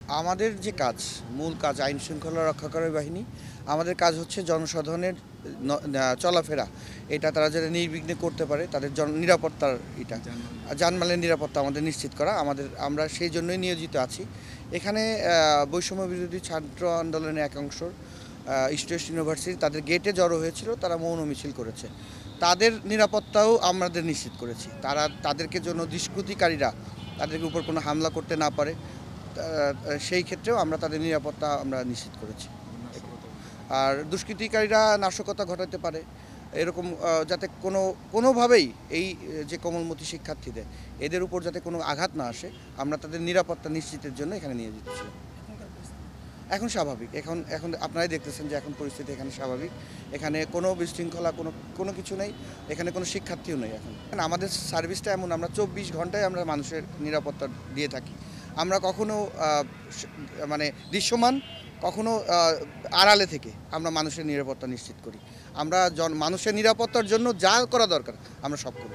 আমাদের যে কাজ, মূল কাজ আইন শৃঙ্খলা রক্ষাকারী বাহিনী। আমাদের কাজ হচ্ছে জনসাধারণের চলাফেরা এটা তারা যাতে নির্বিঘ্নে করতে পারে, তাদের নিরাপত্তার জানমালের নিরাপত্তা আমাদের নিশ্চিত করা। আমরা সেই জন্যই নিয়োজিত আছি। এখানে বৈষম্য বিরোধী ছাত্র আন্দোলনের এক অংশ ইস্ট ওয়েস্ট ইউনিভার্সিটি তাদের গেটে জড়ো হয়েছিল, তারা মৌন মিছিল করেছে। তাদের নিরাপত্তাও আমাদের নিশ্চিত করেছি। তাদেরকে জন্য দুষ্কৃতিকারীরা তাদেরকে উপর কোনো হামলা করতে না পারে, সেই ক্ষেত্রেও আমরা তাদের নিরাপত্তা আমরা নিশ্চিত করেছি। আর দুষ্কৃতিকারীরা নাশকতা ঘটাতে পারে এরকম যাতে কোনোভাবেই এই যে কোমলমতি শিক্ষার্থীদের এদের উপর যাতে কোনো আঘাত না আসে, আমরা তাদের নিরাপত্তা নিশ্চিতের জন্য এখানে নিয়ে যাচ্ছি। এখন স্বাভাবিক, এখন আপনারাই দেখতেছেন যে এখন পরিস্থিতি এখানে স্বাভাবিক। এখানে কোনো বিশৃঙ্খলা কোনো কিছু নেই, এখানে কোনো শিক্ষার্থীও নেই। এখন আমাদের সার্ভিসটা এমন, আমরা 24 ঘন্টায় আমরা মানুষের নিরাপত্তা দিয়ে থাকি। আমরা কখনো মানে দৃশ্যমান, কখনো আড়ালে থেকে আমরা মানুষের নিরাপত্তা নিশ্চিত করি। আমরা মানুষের নিরাপত্তার জন্য যা করা দরকার আমরা সব করি।